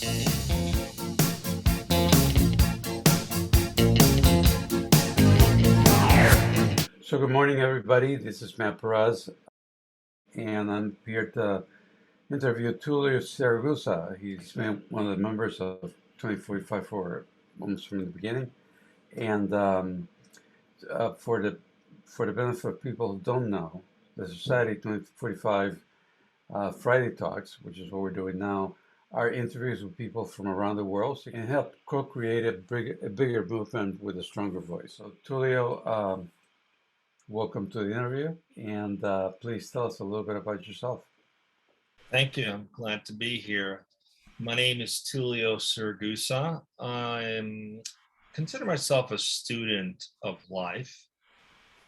So good morning, everybody. This is Matt Perez, and I'm here to interview Tullio Siragusa. He's been one of the members of 2045 for almost from the beginning, and for the benefit of people who don't know, the Society 2045 Friday Talks, which is what we're doing now, are interviews with people from around the world so you can help co-create a bigger movement with a stronger voice. So Tullio. Welcome to the interview, and please tell us a little bit about yourself. Thank you. I'm glad to be here. My name is Tullio Siragusa. Consider myself a student of life.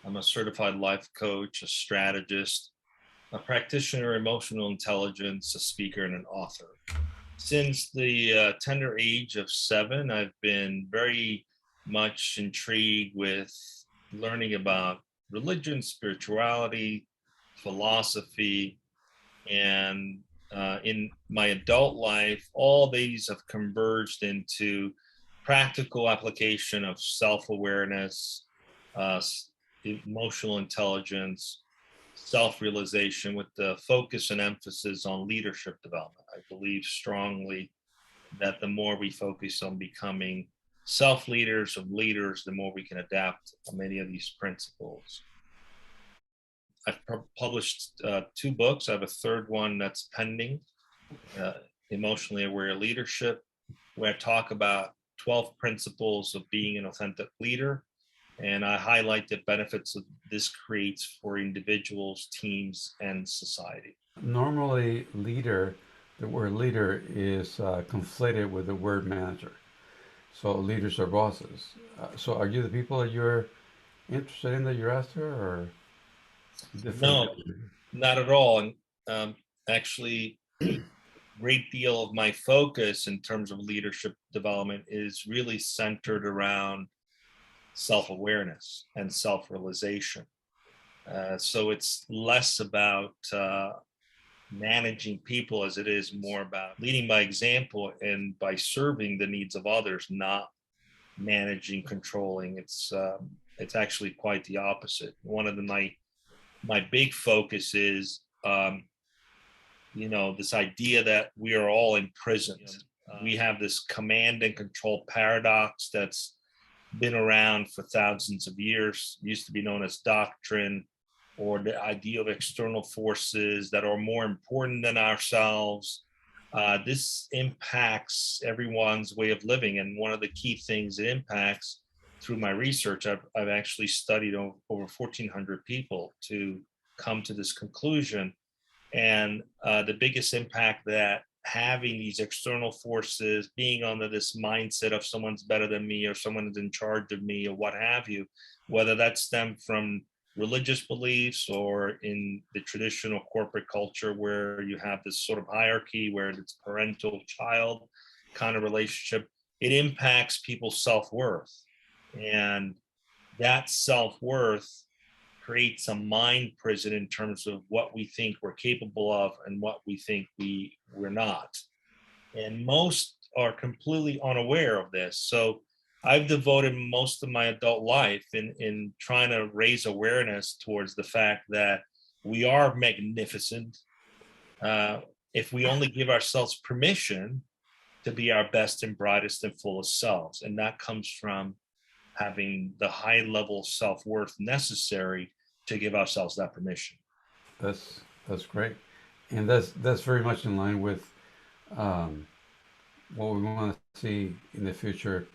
I'm a certified life coach, a strategist, a practitioner of emotional intelligence, a speaker, and an author. Since the tender age of 7, I've been very much intrigued with learning about religion, spirituality, philosophy, and in my adult life, all these have converged into practical application of self-awareness, uh, emotional intelligence, self-realization with the focus and emphasis on leadership development. I believe strongly that the more we focus on becoming self-leaders of leaders, the more we can adapt many of these principles. I've published 2 books. I have a third one that's pending, Emotionally Aware Leadership, where I talk about 12 principles of being an authentic leader. And I highlight the benefits of this creates for individuals, teams, and society. Normally, the word leader is conflated with the word manager. So leaders are bosses. So are you the people that you're interested in that you're after, or different? No, not at all. And actually, a great deal of my focus in terms of leadership development is really centered around self-awareness and self-realization. So it's less about managing people as it is more about leading by example and by serving the needs of others, not managing, controlling. It's actually quite the opposite. One of my big focus is this idea that we are all imprisoned. We have this command and control paradox that's been around for thousands of years. It used to be known as doctrine, or the idea of external forces that are more important than ourselves. This impacts everyone's way of living. And one of the key things it impacts through my research, I've actually studied over 1,400 people to come to this conclusion. And the biggest impact that having these external forces, being under this mindset of someone's better than me or someone's in charge of me or what have you, whether that stemmed from religious beliefs or in the traditional corporate culture where you have this sort of hierarchy where it's parental child kind of relationship, it impacts people's self-worth. And that self-worth creates a mind prison in terms of what we think we're capable of and what we think we're not. And most are completely unaware of this. So I've devoted most of my adult life in trying to raise awareness towards the fact that we are magnificent if we only give ourselves permission to be our best and brightest and fullest selves. And that comes from having the high level of self-worth necessary to give ourselves that permission. That's great, and that's very much in line with um, what we want to see in the future.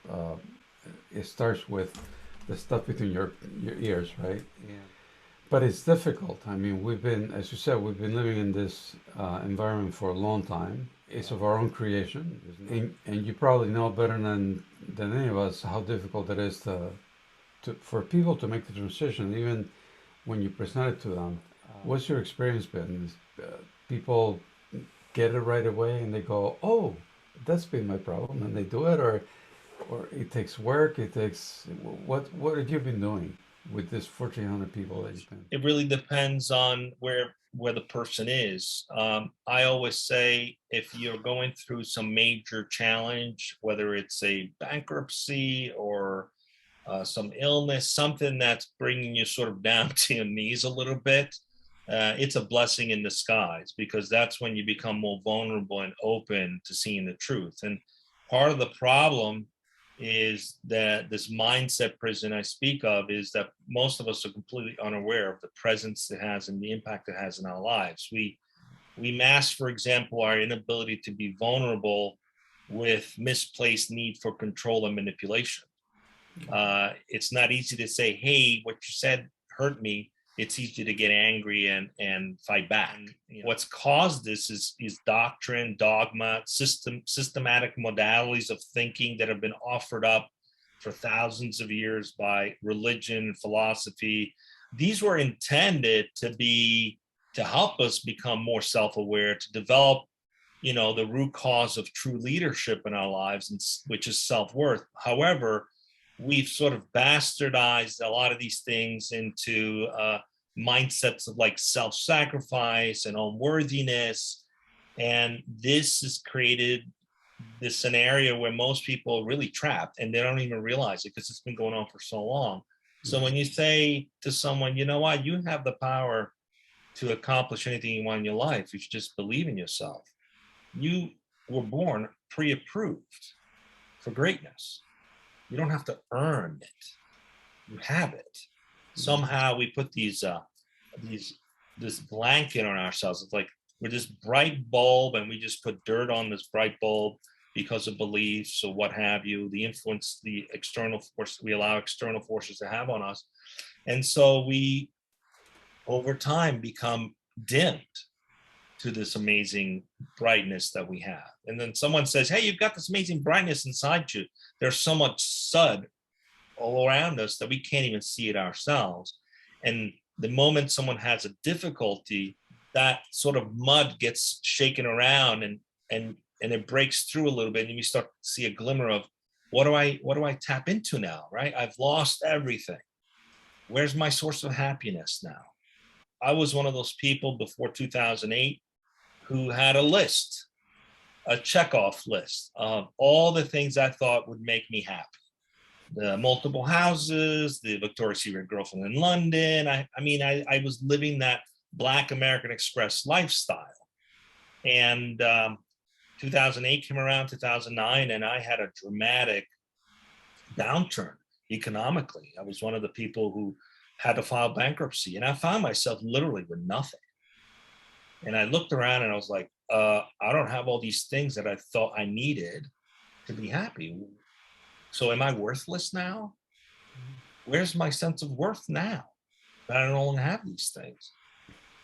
It starts with the stuff between your ears, right? Yeah. But it's difficult. I mean, as you said, we've been living in this environment for a long time. It's of our own creation, and you probably know better than any of us how difficult it is for people to make the transition, even when you present it to them. What's your experience been? People get it right away and they go, "Oh, that's been my problem," and they do it, or it takes work. It takes what have you been doing with this 1,400 people that you've been? It really depends on where the person is. I always say if you're going through some major challenge, whether it's a bankruptcy or some illness, something that's bringing you sort of down to your knees a little bit, it's a blessing in disguise, because that's when you become more vulnerable and open to seeing the truth. And part of the problem is that this mindset prison I speak of is that most of us are completely unaware of the presence it has and the impact it has in our lives. We mask, for example, our inability to be vulnerable with misplaced need for control and manipulation. It's not easy to say, hey, what you said hurt me. It's easy to get angry and fight back. What's caused this is doctrine, dogma, systematic modalities of thinking that have been offered up for thousands of years by religion, philosophy. These were intended to help us become more self-aware, to develop, the root cause of true leadership in our lives, which is self-worth. However, we've sort of bastardized a lot of these things into mindsets of like self-sacrifice and unworthiness. And this has created this scenario where most people are really trapped and they don't even realize it because it's been going on for so long. So when you say to someone, you know what, you have the power to accomplish anything you want in your life, you should just believe in yourself. You were born pre-approved for greatness. You don't have to earn it. You have it. Somehow we put this blanket on ourselves. It's like we're this bright bulb and we just put dirt on this bright bulb because of beliefs or what have you, the influence, the external force, we allow external forces to have on us. And so we, over time, become dimmed to this amazing brightness that we have. And then someone says, hey, you've got this amazing brightness inside you. There's so much sud all around us that we can't even see it ourselves. And the moment someone has a difficulty, that sort of mud gets shaken around and it breaks through a little bit, and you start to see a glimmer of what do I tap into now, right? I've lost everything. Where's my source of happiness now? I was one of those people before 2008 who had a list, a checkoff list of all the things I thought would make me happy. The multiple houses, the Victoria's Secret girlfriend in London. I was living that Black American Express lifestyle. And 2008 came around, 2009, and I had a dramatic downturn economically. I was one of the people who had to file bankruptcy, and I found myself literally with nothing. And I looked around and I was like, I don't have all these things that I thought I needed to be happy. So am I worthless now? Where's my sense of worth now that I no longer have these things?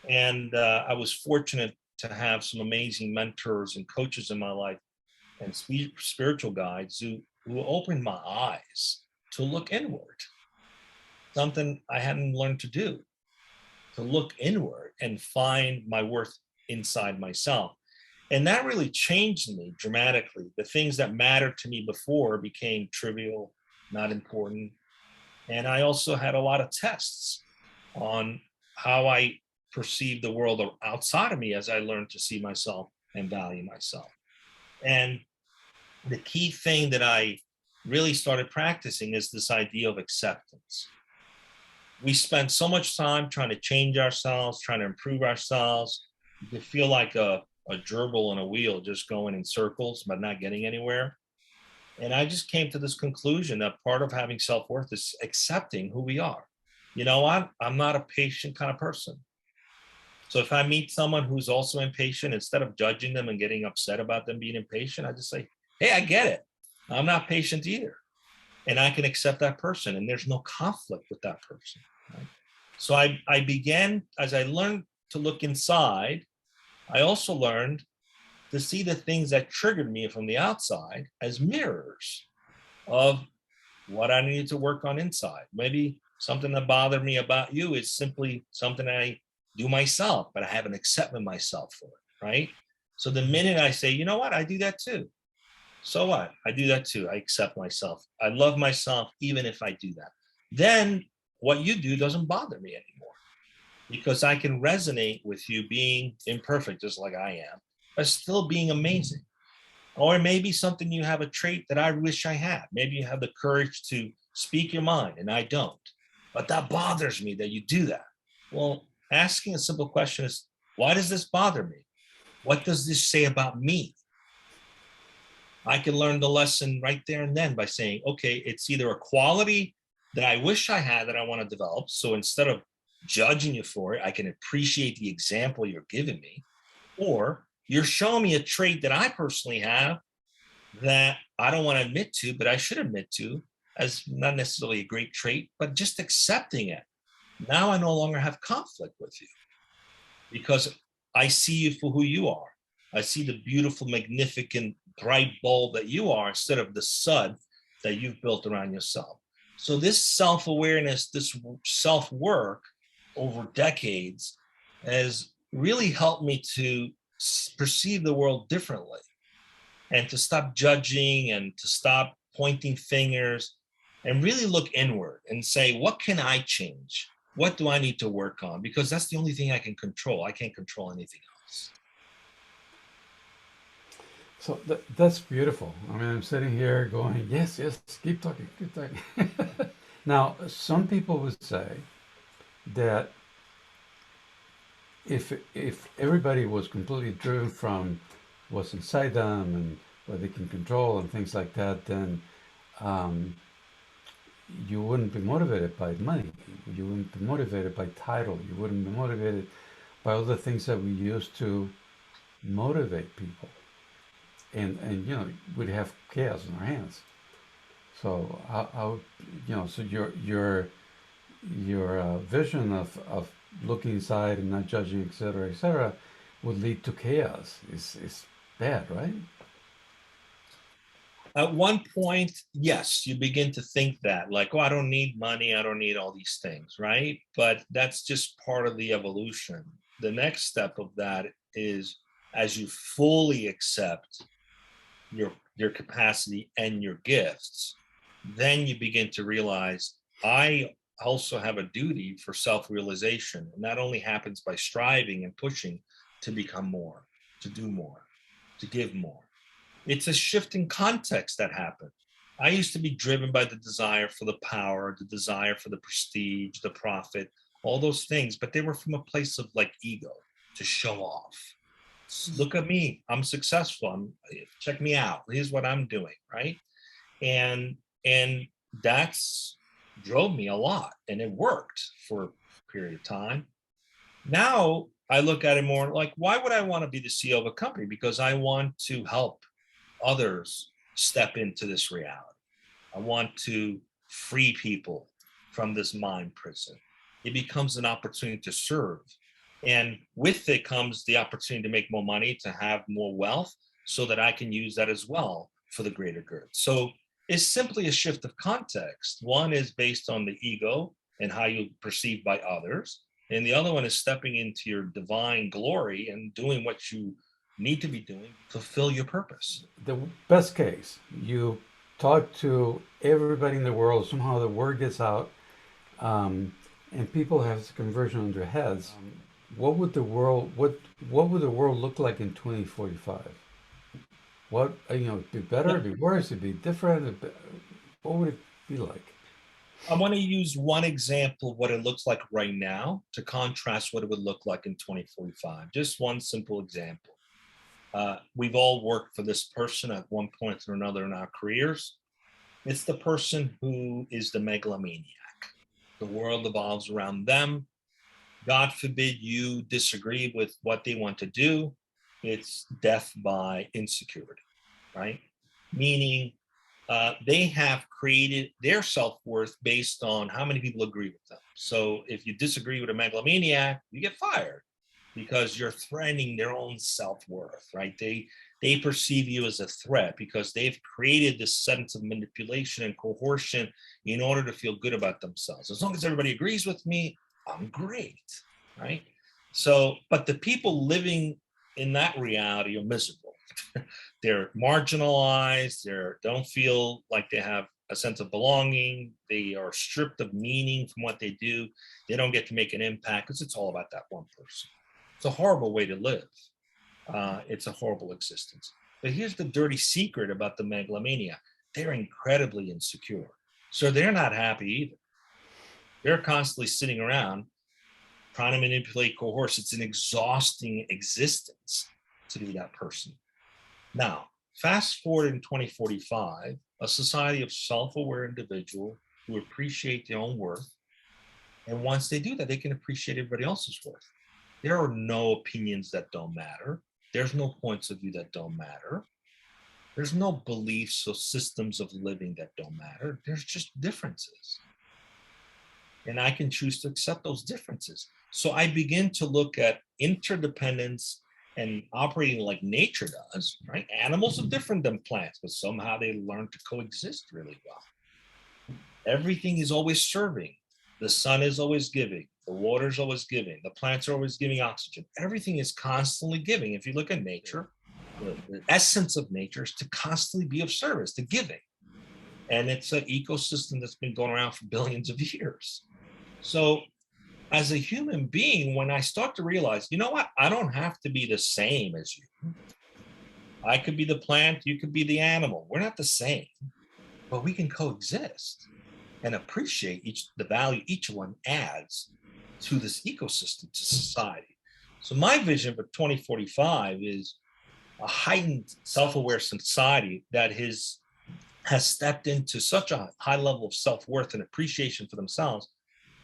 And I was fortunate to have some amazing mentors and coaches in my life and spiritual guides who opened my eyes to look inward, something I hadn't learned to do, to look inward and find my worth inside myself. And that really changed me dramatically. The things that mattered to me before became trivial, not important. And I also had a lot of tests on how I perceive the world outside of me as I learned to see myself and value myself. And the key thing that I really started practicing is this idea of acceptance. We spend so much time trying to change ourselves, trying to improve ourselves. You feel like a gerbil in a wheel, just going in circles, but not getting anywhere. And I just came to this conclusion that part of having self-worth is accepting who we are. You know what? I'm not a patient kind of person. So if I meet someone who's also impatient, instead of judging them and getting upset about them being impatient, I just say, hey, I get it. I'm not patient either. And I can accept that person, and there's no conflict with that person. Right? So I began, as I learned to look inside, I also learned to see the things that triggered me from the outside as mirrors of what I needed to work on inside. Maybe something that bothered me about you is simply something I do myself, but I haven't accepted myself for it, right? So the minute I say, you know what, I do that too. So what? I do that too. I accept myself. I love myself even if I do that. Then what you do doesn't bother me anymore because I can resonate with you being imperfect, just like I am, but still being amazing. Or maybe something you have a trait that I wish I had. Maybe you have the courage to speak your mind and I don't. But that bothers me that you do that. Well, asking a simple question is, why does this bother me? What does this say about me? I can learn the lesson right there and then by saying, okay, it's either a quality that I wish I had that I want to develop. So instead of judging you for it, I can appreciate the example you're giving me. Or you're showing me a trait that I personally have that I don't want to admit to, but I should admit to as not necessarily a great trait, but just accepting it. Now I no longer have conflict with you because I see you for who you are. I see the beautiful, magnificent, bright bulb that you are instead of the sud that you've built around yourself. So this self-awareness, this self-work over decades has really helped me to perceive the world differently and to stop judging and to stop pointing fingers and really look inward and say, what can I change? What do I need to work on? Because that's the only thing I can control. I can't control anything else. So that's beautiful. I mean, I'm sitting here going, yes, yes, keep talking, keep talking. Now, some people would say that if everybody was completely driven from what's inside them and what they can control and things like that, then um, you wouldn't be motivated by money. You wouldn't be motivated by title. You wouldn't be motivated by all the things that we use to motivate people. And we'd have chaos in our hands. So how so your vision of looking inside and not judging, etc., would lead to chaos. Is bad, right? At one point, yes, you begin to think that, like, oh, I don't need money, I don't need all these things, right? But that's just part of the evolution. The next step of that is as you fully accept your capacity and your gifts, then you begin to realize I also have a duty for self-realization. And that only happens by striving and pushing to become more, to do more, to give more. It's a shift in context that happened. I used to be driven by the desire for the power, the desire for the prestige, the profit, all those things, but they were from a place of like ego to show off. Look at me, I'm successful. Check me out. Here's what I'm doing, right? And that's drove me a lot, and it worked for a period of time. Now I look at it more like, why would I want to be the CEO of a company? Because I want to help others step into this reality. I want to free people from this mind prison. It becomes an opportunity to serve. And with it comes the opportunity to make more money, to have more wealth, so that I can use that as well for the greater good. So it's simply a shift of context. One is based on the ego and how you perceive by others. And the other one is stepping into your divine glory and doing what you need to be doing to fulfill your purpose. The best case, you talk to everybody in the world. Somehow the word gets out, and people have this conversion on their heads. What would the world look like in 2045? What be better, be worse, it'd be different. What would it be like? I want to use one example of what it looks like right now to contrast what it would look like in 2045. Just one simple example. We've all worked for this person at one point or another in our careers. It's the person who is the megalomaniac. The world evolves around them. God forbid you disagree with what they want to do. It's death by insecurity, right? Meaning they have created their self-worth based on how many people agree with them. So if you disagree with a megalomaniac, you get fired because you're threatening their own self-worth, right? They perceive you as a threat because they've created this sense of manipulation and coercion in order to feel good about themselves. As long as everybody agrees with me, I'm great, right? So, but the people living in that reality are miserable. They're marginalized. They don't feel like they have a sense of belonging. They are stripped of meaning from what they do. They don't get to make an impact because it's all about that one person. It's a horrible way to live. It's a horrible existence. But here's the dirty secret about the megalomania. They're incredibly insecure. So they're not happy either. They're constantly sitting around trying to manipulate, coerce. It's an exhausting existence to be that person. Now, fast forward in 2045, a society of self-aware individuals who appreciate their own worth. And once they do that, they can appreciate everybody else's worth. There are no opinions that don't matter. There's no points of view that don't matter. There's no beliefs or systems of living that don't matter. There's just differences. And I can choose to accept those differences. So I begin to look at interdependence and operating like nature does, right? Animals are different than plants, but somehow they learn to coexist really well. Everything is always serving. The sun is always giving. The water is always giving. The plants are always giving oxygen. Everything is constantly giving. If you look at nature, the essence of nature is to constantly be of service, to giving. And it's an ecosystem that's been going around for billions of years. So as a human being, when I start to realize, you know what, I don't have to be the same as you. I could be the plant, you could be the animal. We're not the same, but we can coexist and appreciate the value each one adds to this ecosystem, to society. So my vision for 2045 is a heightened self-aware society that has stepped into such a high level of self-worth and appreciation for themselves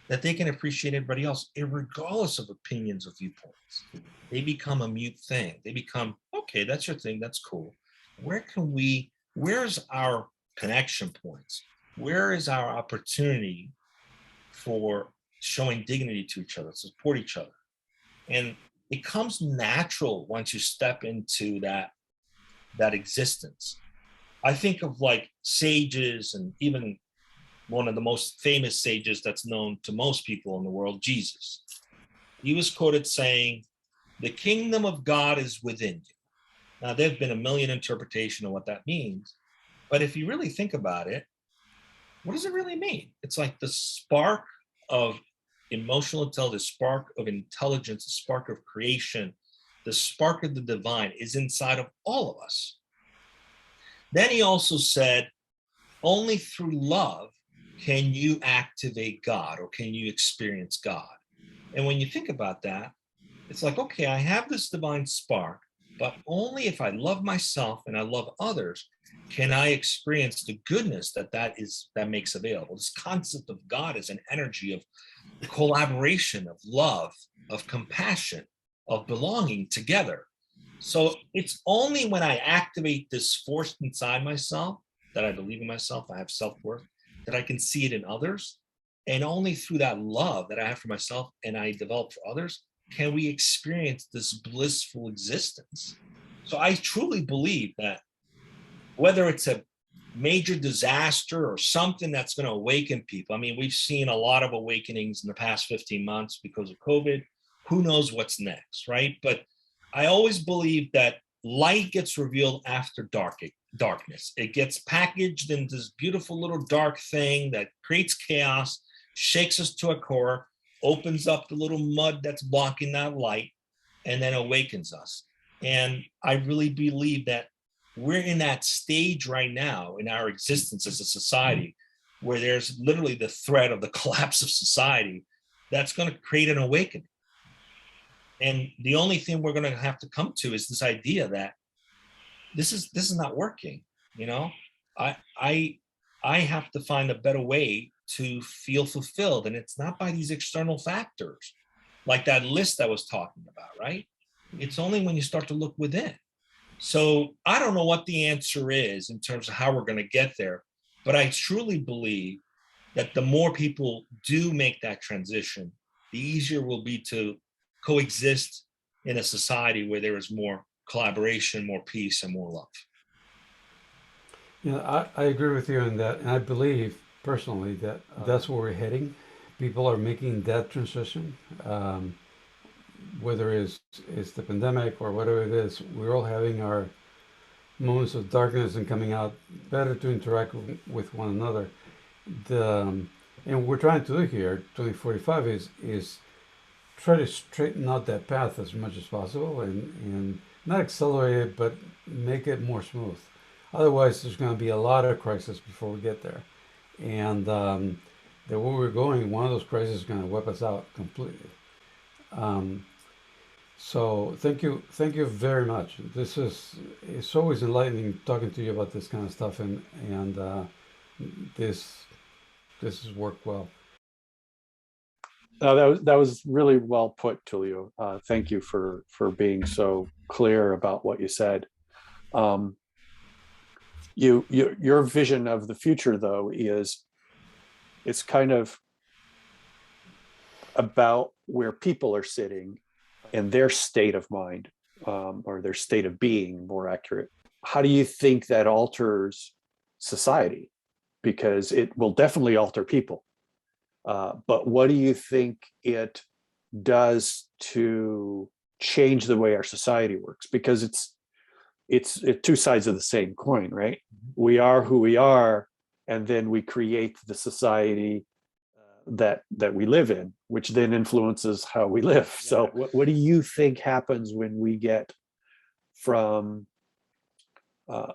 that they can appreciate everybody else, regardless of opinions or viewpoints. They become a mute thing. They become, okay, that's your thing, that's cool. Where's our connection points? Where is our opportunity for showing dignity to each other, support each other? And it comes natural once you step into that existence. I think of like sages, and even one of the most famous sages that's known to most people in the world, Jesus. He was quoted saying, "The kingdom of God is within you." Now, there have been a million interpretations of what that means, but if you really think about it, what does it really mean? It's like the spark of emotional intelligence, the spark of intelligence, the spark of creation, the spark of the divine is inside of all of us. Then he also said, only through love can you activate God, or can you experience God? And when you think about that, it's like, okay, I have this divine spark, but only if I love myself and I love others can I experience the goodness that makes available. This concept of God as an energy of collaboration, of love, of compassion, of belonging together. So it's only when I activate this force inside myself, that I believe in myself, I have self-worth, that I can see it in others. And only through that love that I have for myself and I develop for others, can we experience this blissful existence. So I truly believe that whether it's a major disaster or something that's going to awaken people, I mean, we've seen a lot of awakenings in the past 15 months because of COVID. Who knows what's next, right? But I always believe that light gets revealed after darkness. It gets packaged in this beautiful little dark thing that creates chaos, shakes us to a core, opens up the little mud that's blocking that light, and then awakens us. And I really believe that we're in that stage right now in our existence as a society where there's literally the threat of the collapse of society that's going to create an awakening. And the only thing we're going to have to come to is this idea that this is not working. You know, I have to find a better way to feel fulfilled, and it's not by these external factors like that list I was talking about, right? It's only when you start to look within. So I don't know what the answer is in terms of how we're going to get there, but I truly believe that the more people do make that transition, the easier it will be to coexist in a society where there is more collaboration, more peace, and more love. Yeah, I agree with you on that, and I believe personally that that's where we're heading. People are making that transition, whether it's the pandemic or whatever it is. We're all having our moments of darkness and coming out, better to interact with one another. The and what we're trying to do here, 2045, is try to straighten out that path as much as possible and not accelerate it, but make it more smooth. Otherwise, there's going to be a lot of crises before we get there, and the way we're going, one of those crises is going to wipe us out completely. Um, so thank you very much. This is it's always enlightening talking to you about this kind of stuff, and this this has worked well. That was really well put, Tullio. Thank you for being so clear about what you said. Um, your vision of the future, though, is it's kind of about where people are sitting and their state of mind, or their state of being, more accurate. How do you think that alters society? Because it will definitely alter people. But what do you think it does to change the way our society works? Because it's two sides of the same coin, right? We are who we are, and then we create the society that we live in, which then influences how we live. So what do you think happens when we get from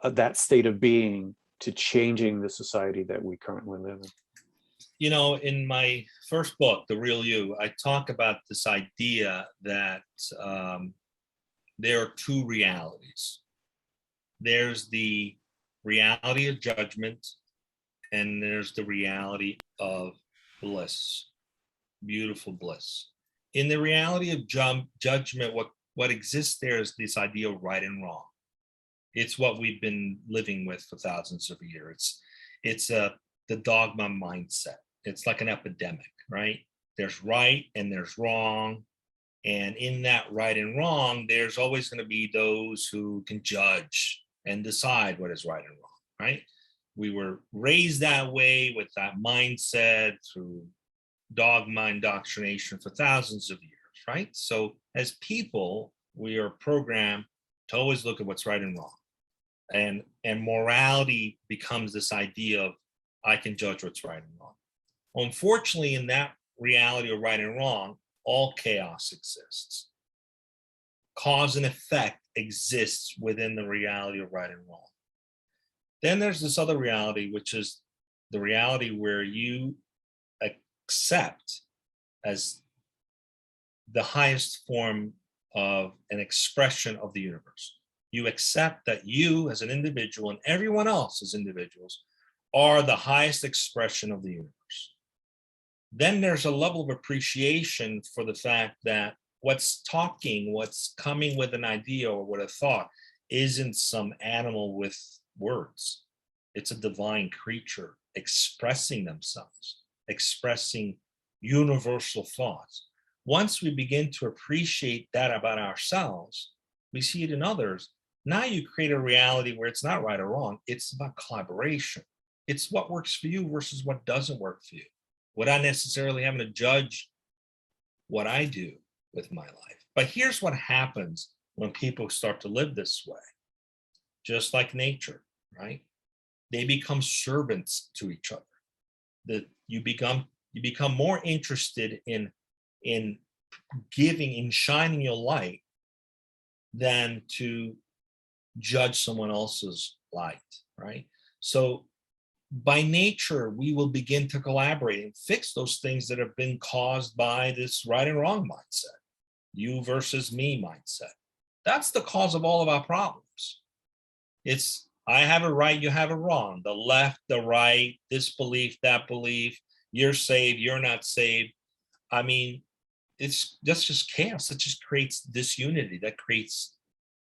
that state of being to changing the society that we currently live in? You know, in my first book, The Real You, I talk about this idea that there are two realities. There's the reality of judgment, and there's the reality of bliss, beautiful bliss. In the reality of judgment, what exists there is this idea of right and wrong. It's what we've been living with for thousands of years. It's the dogma mindset. It's like an epidemic, right? There's right and there's wrong. And in that right and wrong, there's always going to be those who can judge and decide what is right and wrong, right? We were raised that way with that mindset through dogma indoctrination for thousands of years, right? So as people, we are programmed to always look at what's right and wrong. And morality becomes this idea of I can judge what's right and wrong. Unfortunately, in that reality of right and wrong, all chaos exists. Cause and effect exists within the reality of right and wrong. Then there's this other reality, which is the reality where you accept as the highest form of an expression of the universe. You accept that you as an individual and everyone else as individuals are the highest expression of the universe. Then there's a level of appreciation for the fact that what's talking, what's coming with an idea or with a thought isn't some animal with words. It's a divine creature expressing themselves, expressing universal thoughts. Once we begin to appreciate that about ourselves, we see it in others. Now you create a reality where it's not right or wrong. It's about collaboration. It's what works for you versus what doesn't work for you, without necessarily having to judge what I do with my life. But here's what happens when people start to live this way. Just like nature, right? They become servants to each other. That you become more interested in giving, in shining your light than to judge someone else's light, right? So by nature, we will begin to collaborate and fix those things that have been caused by this right and wrong mindset, you versus me mindset. That's the cause of all of our problems. It's I have it right, you have it wrong. The left, the right, this belief, that belief, you're saved, you're not saved. I mean, that's just chaos. That just creates disunity, that creates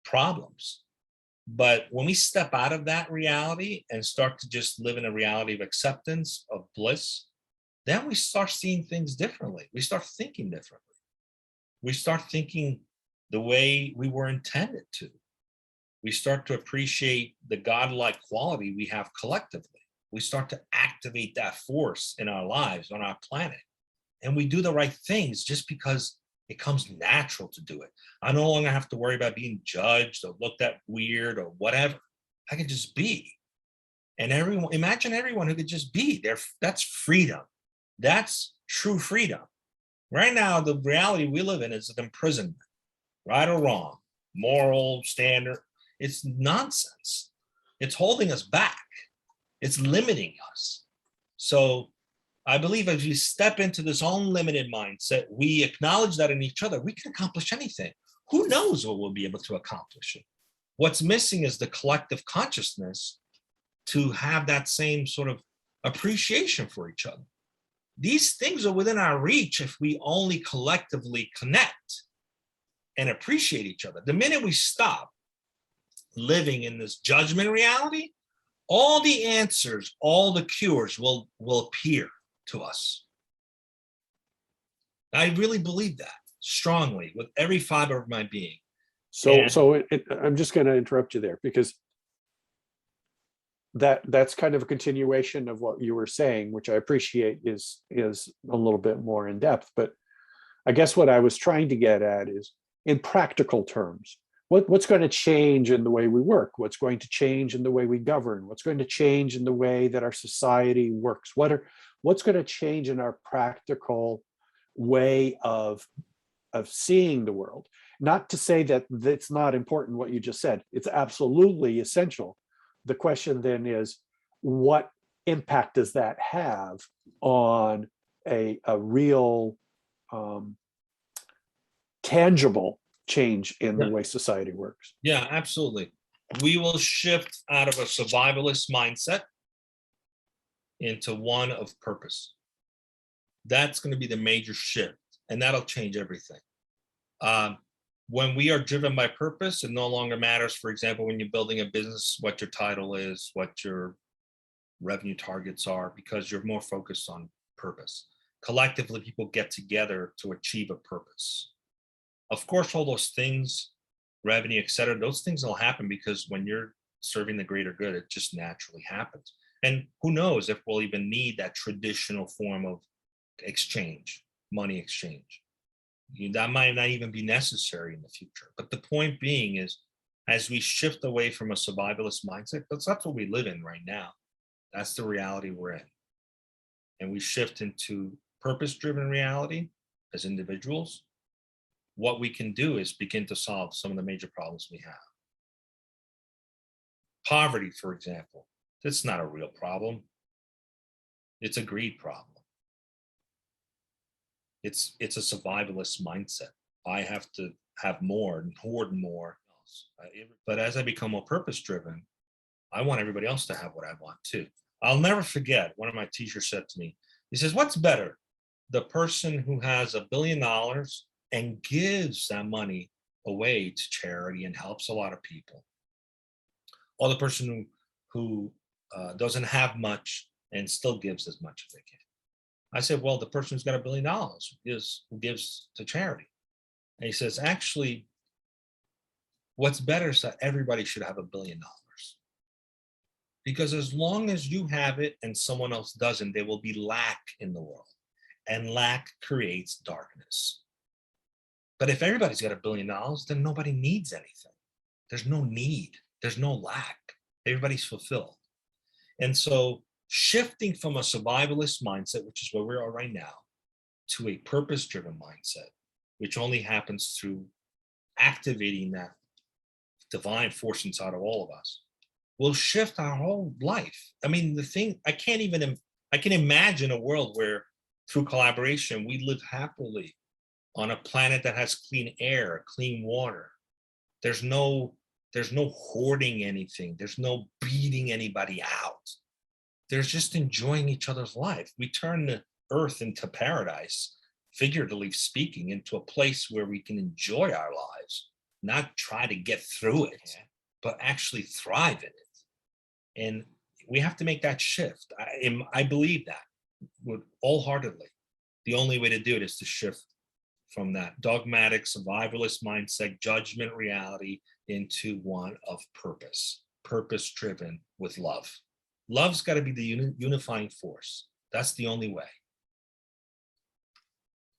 problems. But when we step out of that reality and start to just live in a reality of acceptance, of bliss, then we start seeing things differently. We start thinking differently. We start thinking the way we were intended to. We start to appreciate the godlike quality we have collectively. We start to activate that force in our lives, on our planet. And we do the right things just because it comes natural to do it. I no longer have to worry about being judged or looked at weird or whatever. I could just be. And everyone, imagine everyone who could just be there. That's freedom. That's true freedom. Right now, the reality we live in is an imprisonment, right or wrong, moral standard. It's nonsense. It's holding us back. It's limiting us. So I believe as we step into this unlimited mindset, we acknowledge that in each other, we can accomplish anything. Who knows what we'll be able to accomplish it? What's missing is the collective consciousness to have that same sort of appreciation for each other. These things are within our reach if we only collectively connect and appreciate each other. The minute we stop living in this judgment reality, all the answers, all the cures will appear to us. I really believe that strongly with every fiber of my being. I'm just going to interrupt you there, because that's kind of a continuation of what you were saying, which I appreciate is a little bit more in depth. But I guess what I was trying to get at is, in practical terms, what's going to change in the way we work? What's going to change in the way we govern? What's going to change in the way that our society works? What's going to change in our practical way of seeing the world? Not to say that it's not important what you just said. It's absolutely essential. The question then is, what impact does that have on a real tangible change in the way society works? Yeah, absolutely. We will shift out of a survivalist mindset into one of purpose. That's going to be the major shift, and that'll change everything. When we are driven by purpose, it no longer matters, for example, when you're building a business, what your title is, what your revenue targets are, because you're more focused on purpose. Collectively, people get together to achieve a purpose. Of course, all those things, revenue, et cetera, those things will happen because when you're serving the greater good, it just naturally happens. And who knows if we'll even need that traditional form of exchange, money exchange. That might not even be necessary in the future. But the point being is, as we shift away from a survivalist mindset, that's what we live in right now. That's the reality we're in. And we shift into purpose-driven reality as individuals. What we can do is begin to solve some of the major problems we have. Poverty, for example, that's not a real problem. It's a greed problem. It's a survivalist mindset. I have to have more and hoard more. But as I become more purpose-driven, I want everybody else to have what I want too. I'll never forget, one of my teachers said to me, he says, what's better? The person who has $1 billion and gives that money away to charity and helps a lot of people, or the person who doesn't have much and still gives as much as they can? I said, well, the person who's got $1 billion who gives to charity. And he says, actually, what's better is that everybody should have $1 billion. Because as long as you have it and someone else doesn't, there will be lack in the world. And lack creates darkness. But if everybody's got $1 billion, then nobody needs anything. There's no need. There's no lack. Everybody's fulfilled. And so shifting from a survivalist mindset, which is where we are right now, to a purpose-driven mindset, which only happens through activating that divine force inside of all of us, will shift our whole life. I mean, I can imagine a world where through collaboration, we live happily on a planet that has clean air, clean water. There's no hoarding anything. There's no beating anybody out. There's just enjoying each other's life. We turn the earth into paradise, figuratively speaking, into a place where we can enjoy our lives, not try to get through it, but actually thrive in it. And we have to make that shift. I believe that wholeheartedly. The only way to do it is to shift from that dogmatic, survivalist mindset, judgment reality into one of purpose, purpose-driven with love. Love's got to be the unifying force. That's the only way.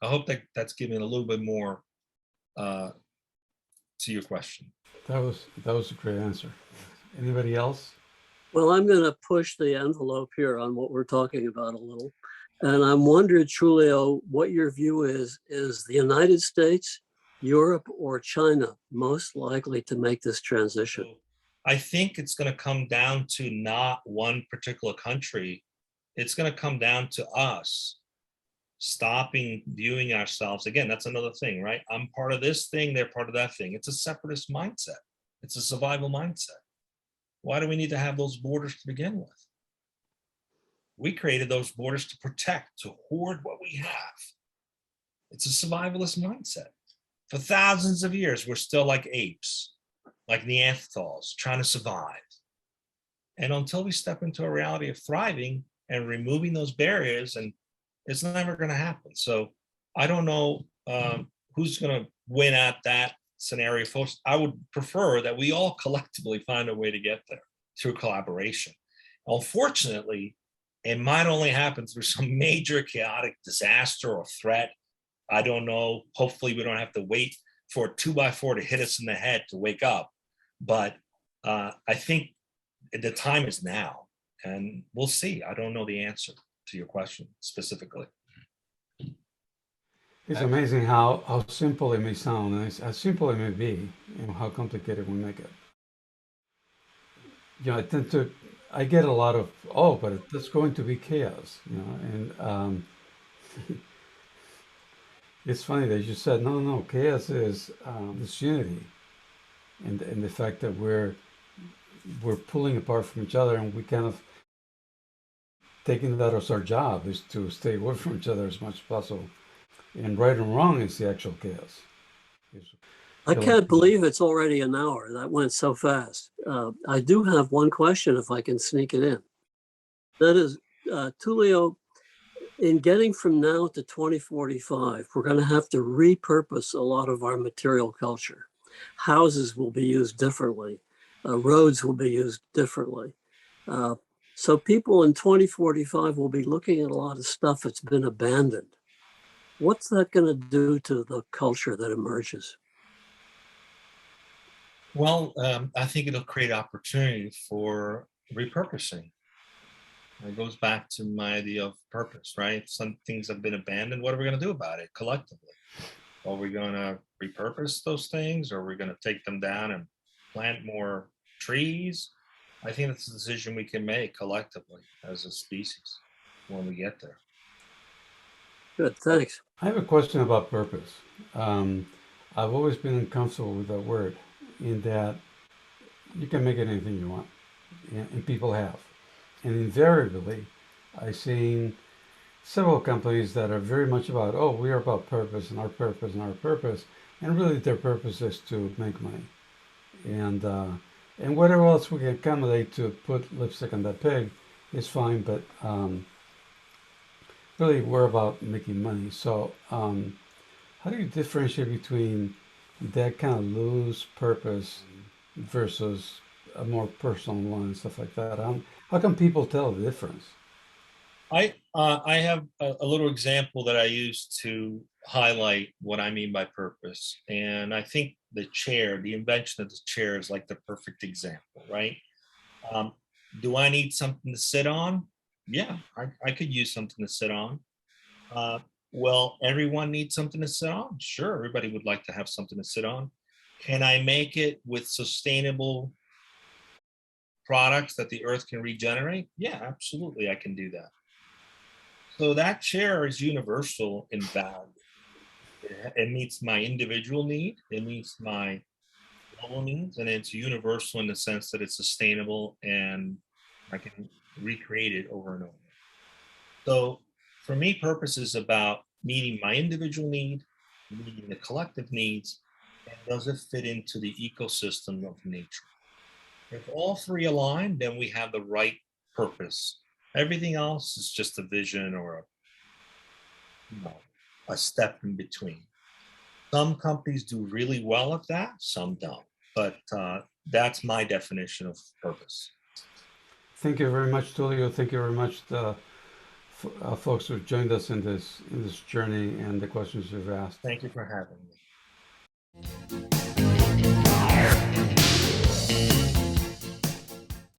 I hope that's giving a little bit more to your question. That was a great answer. Anybody else? Well, I'm going to push the envelope here on what we're talking about a little. And I'm wondering, Tullio, what your view is the United States, Europe, or China most likely to make this transition? So I think it's going to come down to not one particular country. It's going to come down to us stopping viewing ourselves. Again, that's another thing, right? I'm part of this thing, they're part of that thing. It's a separatist mindset. It's a survival mindset. Why do we need to have those borders to begin with? We created those borders to protect, to hoard what we have. It's a survivalist mindset. For thousands of years, we're still like apes, like Neanderthals, trying to survive. And until we step into a reality of thriving and removing those barriers, and it's never going to happen. So I don't know who's going to win at that scenario first. I would prefer that we all collectively find a way to get there through collaboration. Unfortunately, it might only happen through some major chaotic disaster or threat. I don't know. Hopefully we don't have to wait for a 2x4 to hit us in the head to wake up. But I think the time is now, and we'll see. I don't know the answer to your question specifically. It's amazing how simple it may sound, and how simple it may be, and how complicated we make it. You know, I get a lot of, oh, but that's going to be chaos, you know, and it's funny that you said, no, chaos is this unity, and the fact that we're pulling apart from each other, and we kind of taking that as our job is to stay away from each other as much as possible. And right and wrong is the actual chaos. I can't believe it's already an hour. That went so fast. I do have one question, if I can sneak it in. That is, Tullio, in getting from now to 2045, we're going to have to repurpose a lot of our material culture. Houses will be used differently. Roads will be used differently. So people in 2045 will be looking at a lot of stuff that's been abandoned. What's that going to do to the culture that emerges? Well, I think it'll create opportunity for repurposing. It goes back to my idea of purpose, right? Some things have been abandoned. What are we going to do about it collectively? Are we going to repurpose those things, or are we going to take them down and plant more trees? I think that's a decision we can make collectively as a species when we get there. Good, thanks. I have a question about purpose. I've always been uncomfortable with that word, in that you can make it anything you want, and people have. And invariably, I've seen several companies that are very much about, oh, we are about purpose and our purpose and our purpose, and really their purpose is to make money. And whatever else we can accommodate to put lipstick on that pig is fine, but really we're about making money. So how do you differentiate between that kind of loose purpose versus a more personal one and stuff like that? How can people tell the difference? I have a little example that I use to highlight what I mean by purpose. And I think the invention of the chair is like the perfect example, right? Do I need something to sit on? Yeah, I could use something to sit on. Well, everyone needs something to sit on. Sure, everybody would like to have something to sit on. Can I make it with sustainable products that the earth can regenerate? Yeah, absolutely, I can do that. So that chair is universal in value. It meets my individual need, it meets my global needs, and it's universal in the sense that it's sustainable and I can recreate it over and over. So for me, purpose is about meeting my individual need, meeting the collective needs, and does it fit into the ecosystem of nature? If all three align, then we have the right purpose. Everything else is just a vision or a step in between. Some companies do really well at that, some don't. But that's my definition of purpose. Thank you very much, Tullio. Thank you very much, folks who joined us in this journey and the questions you've asked. Thank you for having me.